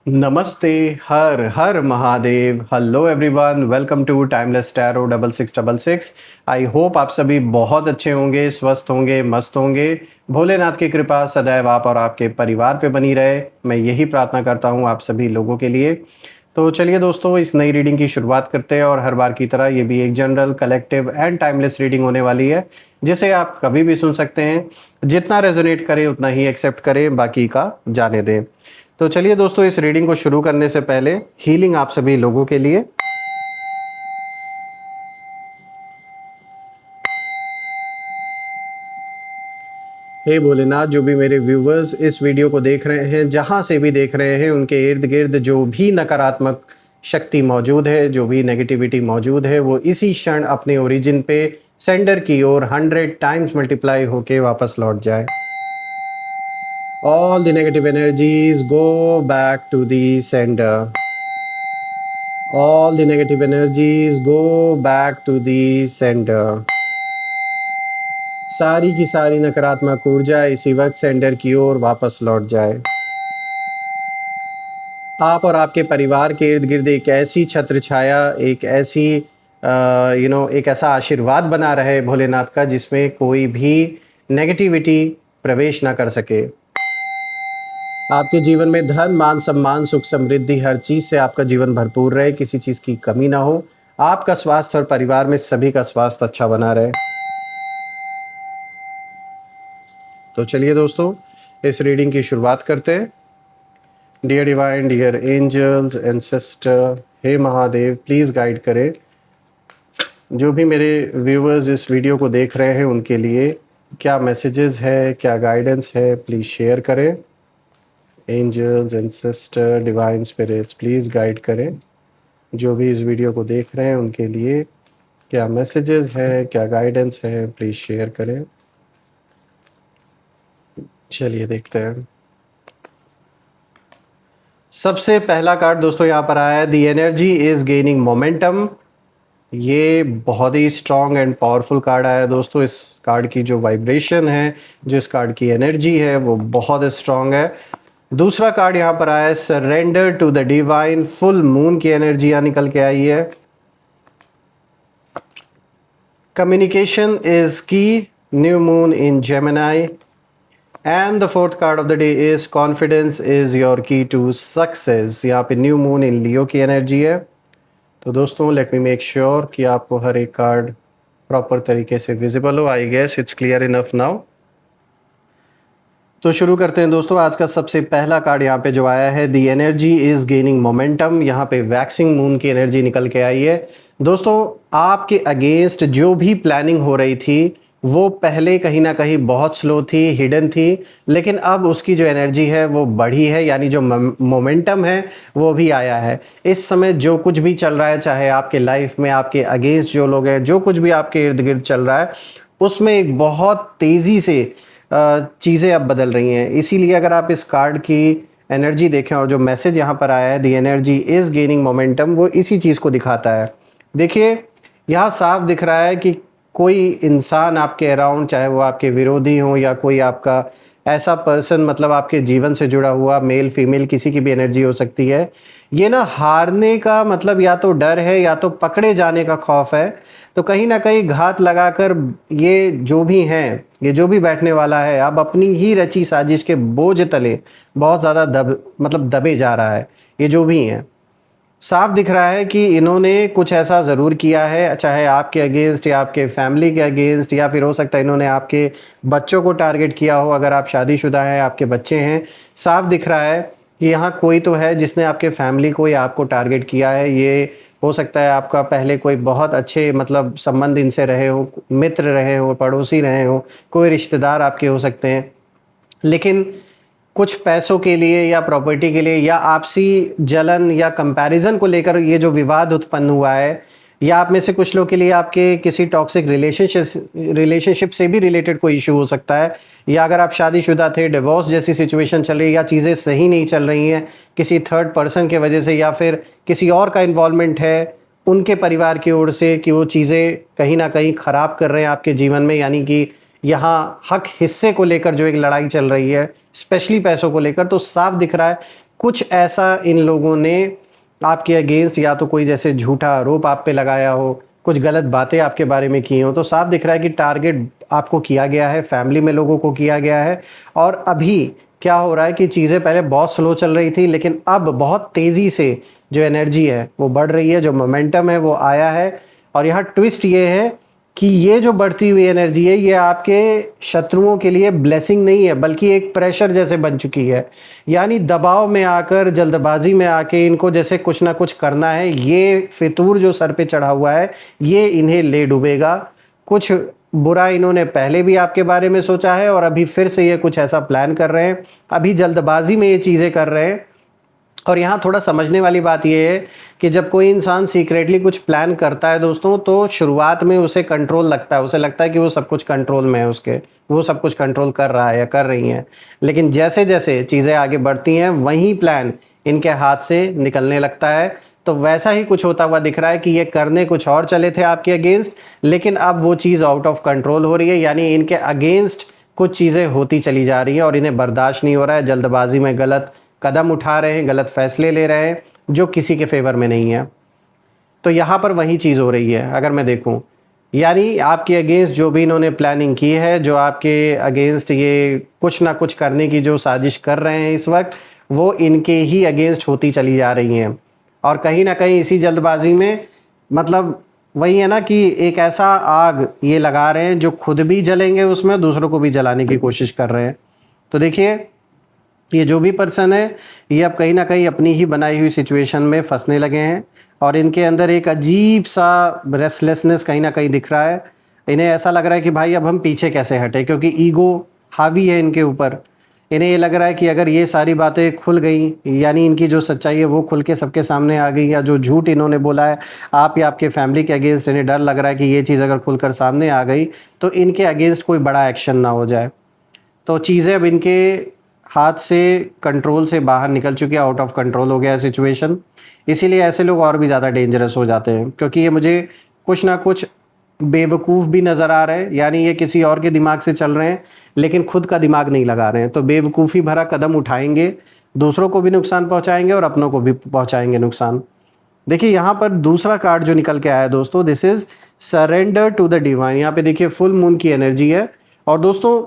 नमस्ते। हर हर Mahadev. Hello everyone, welcome to timeless tarot 6666। I hope आप सभी बहुत अच्छे होंगे, स्वस्थ होंगे, मस्त होंगे। भोलेनाथ की कृपा सदैव आप और आपके परिवार पे बनी रहे, मैं यही प्रार्थना करता हूँ आप सभी लोगों के लिए। तो चलिए दोस्तों, इस नई रीडिंग की शुरुआत करते हैं और हर बार की तरह ये भी एक general, collective and timeless reading होने वाली है, जिसे आप कभी भी सुन सकते हैं। जितना रेजोनेट करे उतना ही एक्सेप्ट करें, बाकी का जाने दें। तो चलिए दोस्तों, इस रीडिंग को शुरू करने से पहले हीलिंग आप सभी लोगों के लिए। हे भोलेनाथ, जो भी मेरे व्यूवर्स इस वीडियो को देख रहे हैं, जहां से भी देख रहे हैं, उनके इर्द गिर्द जो भी नकारात्मक शक्ति मौजूद है, जो भी नेगेटिविटी मौजूद है, वो इसी क्षण अपने ओरिजिन पे सेंडर की ओर 100 टाइम्स मल्टीप्लाई होके वापस लौट जाए। All the negative energies go back to the sender. All the negative energies go back to the sender. सारी की सारी नकारात्मक ऊर्जा इसी वक्त सेंडर की ओर वापस लौट जाए। आप और आपके परिवार के इर्द गिर्द एक ऐसी छत्र छाया, एक ऐसी एक ऐसा आशीर्वाद बना रहे भोलेनाथ का, जिसमें कोई भी नेगेटिविटी प्रवेश ना कर सके। आपके जीवन में धन, मान, सम्मान, सुख, समृद्धि, हर चीज से आपका जीवन भरपूर रहे, किसी चीज की कमी ना हो। आपका स्वास्थ्य और परिवार में सभी का स्वास्थ्य अच्छा बना रहे। तो चलिए दोस्तों, इस रीडिंग की शुरुआत करते हैं। Dear divine, dear angels, ancestor, हे महादेव, प्लीज़ गाइड करें जो भी मेरे व्यूवर्स इस वीडियो को देख रहे हैं, उनके लिए क्या मैसेजेस है, क्या गाइडेंस है, प्लीज़ शेयर करें। Angels, ancestor, divine spirits, please guide करें जो भी इस वीडियो को देख रहे हैं, उनके लिए क्या मैसेजेस है, क्या गाइडेंस है, प्लीज़ शेयर करें। चलिए देखते हैं। सबसे पहला कार्ड दोस्तों यहाँ पर आया है, the energy is gaining momentum. ये बहुत ही स्ट्रॉन्ग एंड पावरफुल कार्ड आया है दोस्तों। इस कार्ड की जो वाइब्रेशन है, जो इस कार्ड की एनर्जी है, वो बहुत स्ट्रॉन्ग है। दूसरा कार्ड यहाँ पर आया है, surrender to the divine. Full moon की एनर्जी यहाँ निकल के आई है। Communication is key, new moon in Gemini. And the fourth card of the day is confidence is your key to success. यहाँ पे न्यू मून इन लियो की एनर्जी है। तो दोस्तों, लेट मी मेक श्योर कि आपको हर एक कार्ड प्रॉपर तरीके से विजिबल हो। I guess it's clear enough now. तो शुरू करते हैं दोस्तों। आज का सबसे पहला कार्ड यहाँ पे जो आया है, the energy is gaining momentum. यहाँ पे वैक्सिंग मून की एनर्जी निकल के आई है। दोस्तों, आपके अगेंस्ट जो भी प्लानिंग हो रही थी, वो पहले कहीं ना कहीं बहुत स्लो थी, हिडन थी, लेकिन अब उसकी जो एनर्जी है वो बढ़ी है, यानी जो मोमेंटम है वो भी आया है। इस समय जो कुछ भी चल रहा है, चाहे आपके लाइफ में आपके अगेंस्ट जो लोग हैं, जो कुछ भी आपके इर्द गिर्द चल रहा है, उसमें एक बहुत तेज़ी से चीज़ें अब बदल रही हैं। इसीलिए अगर आप इस कार्ड की एनर्जी देखें और जो मैसेज यहाँ पर आया है, the energy is gaining momentum, वो इसी चीज़ को दिखाता है। देखिए, यहाँ साफ दिख रहा है कि कोई इंसान आपके अराउंड, चाहे वो आपके विरोधी हो या कोई आपका ऐसा पर्सन, मतलब आपके जीवन से जुड़ा हुआ, मेल फीमेल किसी की भी एनर्जी हो सकती है, ये ना हारने का मतलब या तो डर है या तो पकड़े जाने का खौफ है। तो कहीं ना कहीं घात लगाकर ये जो भी हैं, ये जो भी बैठने वाला है, अब अपनी ही रची साजिश के बोझ तले बहुत ज़्यादा दबे जा रहा है। ये जो भी हैं, साफ दिख रहा है कि इन्होंने कुछ ऐसा ज़रूर किया है, चाहे आपके अगेंस्ट या आपके फैमिली के अगेंस्ट, या फिर हो सकता है इन्होंने आपके बच्चों को टारगेट किया हो। अगर आप शादीशुदा हैं, आपके बच्चे हैं, साफ दिख रहा है कि यहाँ कोई तो है जिसने आपके फैमिली को या आपको टारगेट किया है। ये हो सकता है आपका पहले कोई बहुत अच्छे मतलब संबंध इनसे रहे हो, मित्र रहे हो, पड़ोसी रहे हो, कोई रिश्तेदार आपके हो सकते हैं, लेकिन कुछ पैसों के लिए या प्रॉपर्टी के लिए या आपसी जलन या कंपैरिजन को लेकर ये जो विवाद उत्पन्न हुआ है, या आप में से कुछ लोग के लिए आपके किसी टॉक्सिक रिलेशनशिप से भी रिलेटेड कोई इशू हो सकता है, या अगर आप शादीशुदा थे, डिवोर्स जैसी सिचुएशन चल रही है, या चीज़ें सही नहीं चल रही हैं किसी थर्ड पर्सन के वजह से, या फिर किसी और का इन्वॉल्वमेंट है उनके परिवार की ओर से कि वो चीज़ें कहीं ना कहीं ख़राब कर रहे हैं आपके जीवन में, यानी कि यहाँ हक हिस्से को लेकर जो एक लड़ाई चल रही है, स्पेशली पैसों को लेकर। तो साफ दिख रहा है कुछ ऐसा इन लोगों ने आपके अगेंस्ट या तो कोई जैसे झूठा आरोप आप पे लगाया हो, कुछ गलत बातें आपके बारे में की हो, तो साफ दिख रहा है कि टारगेट आपको किया गया है, फैमिली में लोगों को किया गया है। और अभी क्या हो रहा है कि चीज़ें पहले बहुत स्लो चल रही थी, लेकिन अब बहुत तेज़ी से जो एनर्जी है वो बढ़ रही है, जो मोमेंटम है वो आया है। और यहाँ ट्विस्ट ये है कि ये जो बढ़ती हुई एनर्जी है ये आपके शत्रुओं के लिए ब्लेसिंग नहीं है, बल्कि एक प्रेशर जैसे बन चुकी है। यानी दबाव में आकर, जल्दबाजी में आके इनको जैसे कुछ ना कुछ करना है, ये फितूर जो सर पे चढ़ा हुआ है ये इन्हें ले डूबेगा। कुछ बुरा इन्होंने पहले भी आपके बारे में सोचा है और अभी फिर से ये कुछ ऐसा प्लान कर रहे हैं, अभी जल्दबाजी में ये चीज़ें कर रहे हैं। और यहाँ थोड़ा समझने वाली बात यह है कि जब कोई इंसान सीक्रेटली कुछ प्लान करता है दोस्तों, तो शुरुआत में उसे कंट्रोल लगता है, उसे लगता है कि वो सब कुछ कंट्रोल में है उसके, वो सब कुछ कंट्रोल कर रहा है या कर रही हैं। लेकिन जैसे जैसे चीज़ें आगे बढ़ती हैं वहीं प्लान इनके हाथ से निकलने लगता है। तो वैसा ही कुछ होता हुआ दिख रहा है कि ये करने कुछ और चले थे आपके अगेंस्ट, लेकिन अब वो चीज़ आउट ऑफ कंट्रोल हो रही है। यानी इनके अगेंस्ट कुछ चीज़ें होती चली जा रही हैं और इन्हें बर्दाश्त नहीं हो रहा है, जल्दबाजी में गलत कदम उठा रहे हैं, गलत फैसले ले रहे हैं जो किसी के फेवर में नहीं है। तो यहाँ पर वही चीज़ हो रही है अगर मैं देखूँ, यानी आपके अगेंस्ट जो भी इन्होंने प्लानिंग की है, जो आपके अगेंस्ट ये कुछ ना कुछ करने की जो साजिश कर रहे हैं इस वक्त, वो इनके ही अगेंस्ट होती चली जा रही हैं। और कहीं ना कहीं इसी जल्दबाजी में, मतलब वही है ना कि एक ऐसा आग ये लगा रहे हैं जो खुद भी जलेंगे उसमें, दूसरों को भी जलाने की कोशिश कर रहे हैं। तो देखिए, ये जो भी पर्सन है ये अब कहीं ना कहीं अपनी ही बनाई हुई सिचुएशन में फंसने लगे हैं और इनके अंदर एक अजीब सा रेस्टलेसनेस कहीं ना कहीं दिख रहा है। इन्हें ऐसा लग रहा है कि भाई अब हम पीछे कैसे हटे, क्योंकि ईगो हावी है इनके ऊपर। इन्हें ये लग रहा है कि अगर ये सारी बातें खुल गई, यानी इनकी जो सच्चाई है वो खुल के सबके सामने आ गई, या जो झूठ इन्होंने बोला है आप या आपके फैमिली के अगेंस्ट, इन्हें डर लग रहा है कि ये चीज़ अगर खुलकर सामने आ गई तो इनके अगेंस्ट कोई बड़ा एक्शन ना हो जाए। तो चीज़ें अब इनके हाथ से कंट्रोल से बाहर निकल चुकी है, आउट ऑफ कंट्रोल हो गया है सिचुएशन। इसीलिए ऐसे लोग और भी ज़्यादा डेंजरस हो जाते हैं, क्योंकि ये मुझे कुछ ना कुछ बेवकूफ़ भी नज़र आ रहे हैं। यानी ये किसी और के दिमाग से चल रहे हैं लेकिन खुद का दिमाग नहीं लगा रहे हैं, तो बेवकूफ़ी भरा कदम उठाएंगे, दूसरों को भी नुकसान पहुंचाएंगे और अपनों को भी पहुंचाएंगे नुकसान। देखिए यहाँ पर दूसरा कार्ड जो निकल के आया है दोस्तों, this is surrender to the divine. यहाँ पे देखिए फुल मून की एनर्जी है और दोस्तों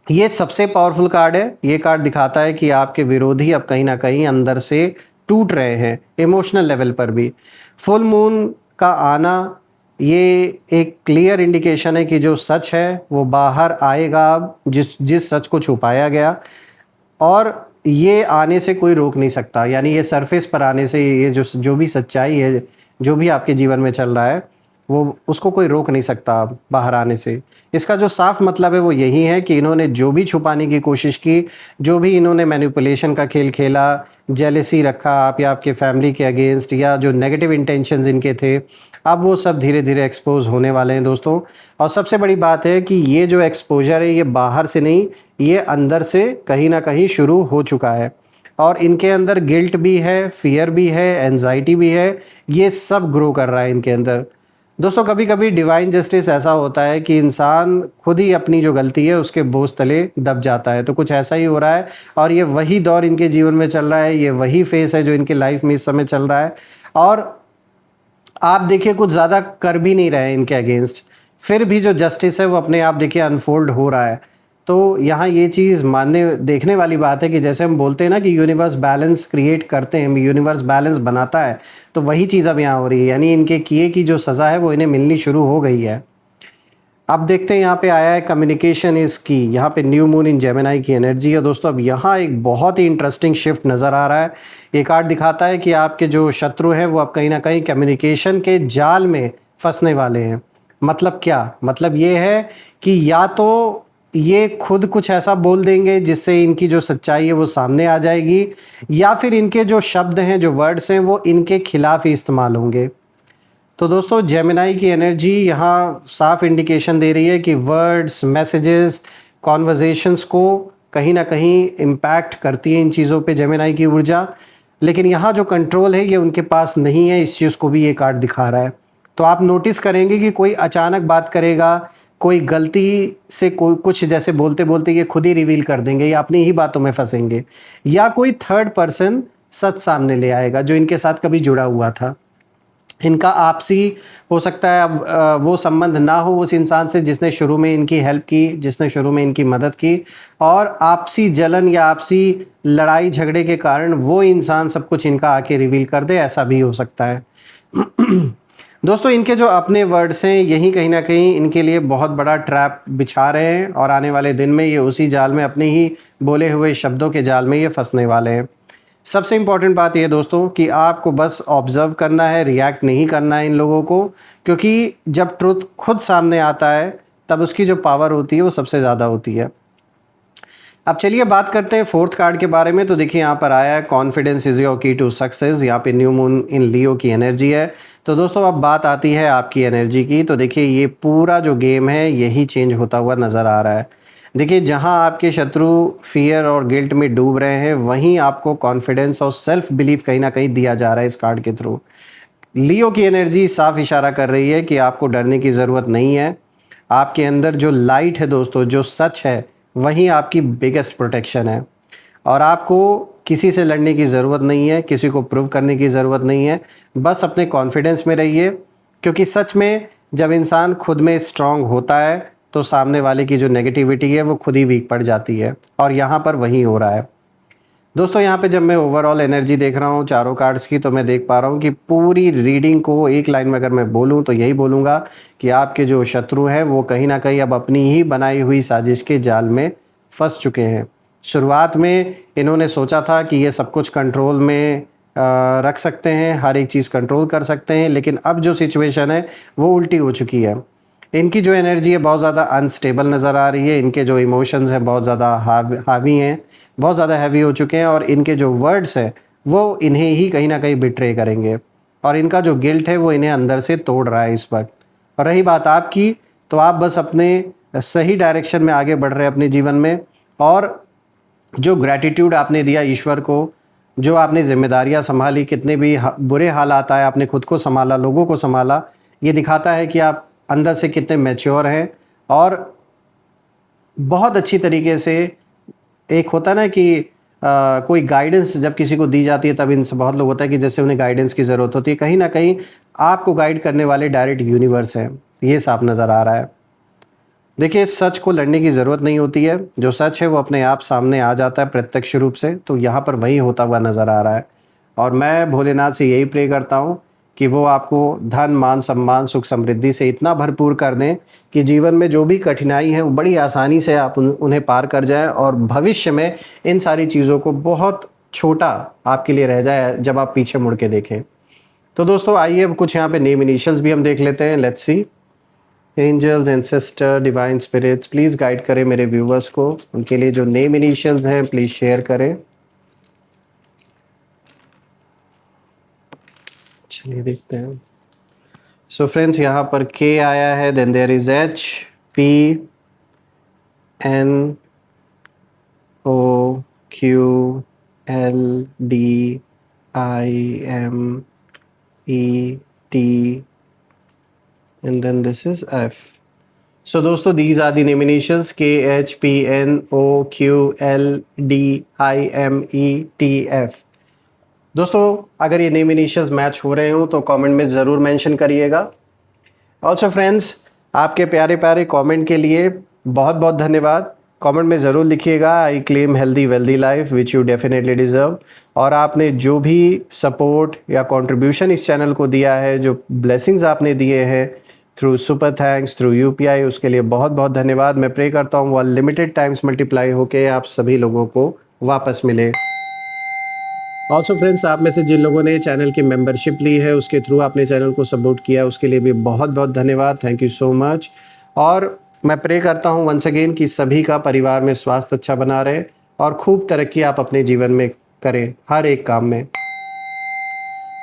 ये सबसे पावरफुल कार्ड है। ये कार्ड दिखाता है कि आपके विरोधी अब कहीं ना कहीं अंदर से टूट रहे हैं, इमोशनल लेवल पर भी। फुल मून का आना ये एक क्लियर इंडिकेशन है कि जो सच है वो बाहर आएगा, जिस सच को छुपाया गया, और ये आने से कोई रोक नहीं सकता। यानी ये सरफेस पर आने से, ये जो भी सच्चाई है, जो भी आपके जीवन में चल रहा है, वो उसको कोई रोक नहीं सकता बाहर आने से। इसका जो साफ मतलब है वो यही है कि इन्होंने जो भी छुपाने की कोशिश की, जो भी इन्होंने मैनिपुलेशन का खेल खेला, जेलेसी रखा आप या आपके फैमिली के अगेंस्ट, या जो नेगेटिव इंटेंशंस इनके थे, अब वो सब धीरे धीरे एक्सपोज होने वाले हैं दोस्तों। और सबसे बड़ी बात है कि ये जो एक्सपोजर है ये बाहर से नहीं, ये अंदर से कहीं ना कहीं शुरू हो चुका है। और इनके अंदर गिल्ट भी है, फियर भी है, एंजाइटी भी है, ये सब ग्रो कर रहा है इनके अंदर। दोस्तों कभी कभी डिवाइन जस्टिस ऐसा होता है कि इंसान खुद ही अपनी जो गलती है उसके बोझ तले दब जाता है, तो कुछ ऐसा ही हो रहा है। और ये वही दौर इनके जीवन में चल रहा है, ये वही फेस है जो इनके लाइफ में इस समय चल रहा है। और आप देखिए कुछ ज़्यादा कर भी नहीं रहे हैं इनके अगेंस्ट, फिर भी जो जस्टिस है वो अपने आप देखिए अनफोल्ड हो रहा है। तो यहाँ ये चीज़ मानने देखने वाली बात है कि जैसे हम बोलते हैं ना कि यूनिवर्स बैलेंस क्रिएट करते हैं, यूनिवर्स बैलेंस बनाता है, तो वही चीज़ अब यहाँ हो रही है। यानी इनके किए की जो सज़ा है वो इन्हें मिलनी शुरू हो गई है। अब देखते हैं यहाँ पे आया है कम्युनिकेशन इज़ की, यहाँ पे न्यू मून इन जेमिनाई की एनर्जी है दोस्तों। अब यहाँ एक बहुत ही इंटरेस्टिंग शिफ्ट नज़र आ रहा है। ये कार्ड दिखाता है कि आपके जो शत्रु हैं वो अब कहीं ना कहीं कम्युनिकेशन के जाल में फंसने वाले हैं। मतलब क्या? मतलब ये है कि या तो ये खुद कुछ ऐसा बोल देंगे जिससे इनकी जो सच्चाई है वो सामने आ जाएगी, या फिर इनके जो शब्द हैं, जो वर्ड्स हैं, वो इनके खिलाफ ही इस्तेमाल होंगे। तो दोस्तों जेमिनाई की एनर्जी यहाँ साफ इंडिकेशन दे रही है कि वर्ड्स, मैसेजेस, कॉन्वर्जेशंस को कहीं ना कहीं इम्पैक्ट करती है इन चीज़ों पे जेमिनाई की ऊर्जा। लेकिन यहाँ जो कंट्रोल है ये उनके पास नहीं है, इस चीज़ को भी ये कार्ड दिखा रहा है। तो आप नोटिस करेंगे कि कोई अचानक बात करेगा, कोई गलती से कोई कुछ जैसे बोलते बोलते ये खुद ही रिवील कर देंगे या अपनी ही बातों में फंसेंगे, या कोई थर्ड पर्सन सच सामने ले आएगा जो इनके साथ कभी जुड़ा हुआ था। इनका आपसी हो सकता है अब वो संबंध ना हो उस इंसान से जिसने शुरू में इनकी हेल्प की, जिसने शुरू में इनकी मदद की, और आपसी जलन या आपसी लड़ाई झगड़े के कारण वो इंसान सब कुछ इनका आके रिवील कर दे, ऐसा भी हो सकता है। दोस्तों, इनके जो अपने वर्ड्स हैं यही कहीं ना कहीं इनके लिए बहुत बड़ा ट्रैप बिछा रहे हैं, और आने वाले दिन में ये उसी जाल में, अपने ही बोले हुए शब्दों के जाल में ये फंसने वाले हैं। सबसे इम्पॉर्टेंट बात यह दोस्तों कि आपको बस ऑब्ज़र्व करना है, रिएक्ट नहीं करना है इन लोगों को, क्योंकि जब ट्रुथ खुद सामने आता है तब उसकी जो पावर होती है वो सबसे ज़्यादा होती है। अब चलिए बात करते हैं फोर्थ कार्ड के बारे में। तो देखिए यहाँ पर आया है confidence is your key to success. यहाँ पे न्यू मून इन लियो की एनर्जी है। तो दोस्तों अब बात आती है आपकी एनर्जी की। तो देखिए ये पूरा जो गेम है यही चेंज होता हुआ नज़र आ रहा है। देखिए जहाँ आपके शत्रु फियर और गिल्ट में डूब रहे हैं, वहीं आपको कॉन्फिडेंस और सेल्फ बिलीफ कहीं ना कहीं दिया जा रहा है इस कार्ड के थ्रू। लियो की एनर्जी साफ इशारा कर रही है कि आपको डरने की ज़रूरत नहीं है। आपके अंदर जो लाइट है दोस्तों, जो सच है, वही आपकी बिगेस्ट प्रोटेक्शन है, और आपको किसी से लड़ने की ज़रूरत नहीं है, किसी को प्रूव करने की ज़रूरत नहीं है। बस अपने कॉन्फिडेंस में रहिए, क्योंकि सच में जब इंसान खुद में स्ट्रांग होता है तो सामने वाले की जो नेगेटिविटी है वो खुद ही वीक पड़ जाती है, और यहाँ पर वही हो रहा है। दोस्तों यहाँ पे जब मैं ओवरऑल एनर्जी देख रहा हूँ चारों कार्ड्स की, तो मैं देख पा रहा हूँ कि पूरी रीडिंग को एक लाइन में अगर मैं बोलूँ तो यही बोलूँगा कि आपके जो शत्रु हैं वो कहीं ना कहीं अब अपनी ही बनाई हुई साजिश के जाल में फंस चुके हैं। शुरुआत में इन्होंने सोचा था कि ये सब कुछ कंट्रोल में रख सकते हैं, हर एक चीज़ कंट्रोल कर सकते हैं, लेकिन अब जो सिचुएशन है वो उल्टी हो चुकी है। इनकी जो एनर्जी है बहुत ज़्यादा अनस्टेबल नज़र आ रही है। इनके जो इमोशंस हैं बहुत ज़्यादा हावी हैं, बहुत ज़्यादा हैवी हो चुके हैं, और इनके जो वर्ड्स हैं वो इन्हें ही कहीं ना कहीं बिट्रे करेंगे, और इनका जो गिल्ट है वो इन्हें अंदर से तोड़ रहा है इस वक्त। और रही बात आपकी, तो आप बस अपने सही डायरेक्शन में आगे बढ़ रहे हैं अपने जीवन में, और जो ग्रैटिट्यूड आपने दिया ईश्वर को, जो आपने जिम्मेदारियां संभाली, कितने भी बुरे हालात आए आपने खुद को संभाला, लोगों को संभाला, ये दिखाता है कि आप अंदर से कितने मैच्योर हैं। और बहुत अच्छी तरीके से, एक होता ना कि कोई गाइडेंस जब किसी को दी जाती है तब इनसे बहुत लोग होता है कि जैसे उन्हें गाइडेंस की ज़रूरत होती है, कहीं ना कहीं आपको गाइड करने वाले डायरेक्ट यूनिवर्स हैं, ये साफ नज़र आ रहा है। देखिए सच को लड़ने की ज़रूरत नहीं होती है, जो सच है वो अपने आप सामने आ जाता है प्रत्यक्ष रूप से। तो यहाँ पर वही होता हुआ नज़र आ रहा है, और मैं भोलेनाथ से यही प्रे करता हूँ कि वो आपको धन, मान, सम्मान, सुख, समृद्धि से इतना भरपूर कर दें कि जीवन में जो भी कठिनाई है वो बड़ी आसानी से आप उन्हें पार कर जाएं, और भविष्य में इन सारी चीज़ों को बहुत छोटा आपके लिए रह जाए जब आप पीछे मुड़ के देखें। तो दोस्तों आइए अब कुछ यहाँ पे नेम इनिशियल्स भी हम देख लेते हैं। Let's see. Angels, ancestor, divine spirits, please guide करें मेरे व्यूवर्स को। उनके लिए जो नेम इनिशियल्स हैं प्लीज़ शेयर करें। चलिए देखते हैं। सो फ्रेंड्स यहाँ पर के आया है, then there is H, P, N, O, Q, L, D, I, M, E, T, and then this is F. So दोस्तों these are the name initials K, H, P, N, O, Q, L, D, I, M, E, T, F. दोस्तों अगर ये name initials match हो रहे हो तो comment में ज़रूर मेंशन करिएगा। ऑल्सो फ्रेंड्स, आपके प्यारे प्यारे कमेंट के लिए बहुत बहुत धन्यवाद। कमेंट में ज़रूर लिखिएगा I claim healthy wealthy life which you definitely deserve. और आपने जो भी सपोर्ट या कंट्रीब्यूशन इस चैनल को दिया है, जो ब्लेसिंग्स आपने दिए हैं through super thanks, through UPI, उसके लिए बहुत बहुत धन्यवाद। मैं प्रे करता हूँ वो अनलिमिटेड टाइम्स मल्टीप्लाई होके आप सभी लोगों को वापस मिले। ऑल्सो फ्रेंड्स, आप में से जिन लोगों ने चैनल की मेंबरशिप ली है, उसके थ्रू आपने चैनल को सपोर्ट किया, उसके लिए भी बहुत बहुत धन्यवाद। Thank you so much. और मैं प्रे करता हूँ वंस अगेन कि सभी का परिवार में स्वास्थ्य अच्छा बना रहे और खूब तरक्की आप अपने जीवन में करें हर एक काम में।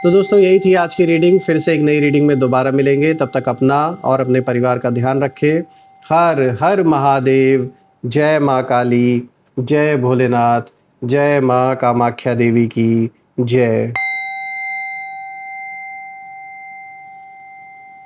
तो दोस्तों यही थी आज की रीडिंग। फिर से एक नई रीडिंग में दोबारा मिलेंगे। तब तक अपना और अपने परिवार का ध्यान रखें। हर हर महादेव। जय माँ काली, जय भोलेनाथ, जय माँ कामाख्या देवी की जय।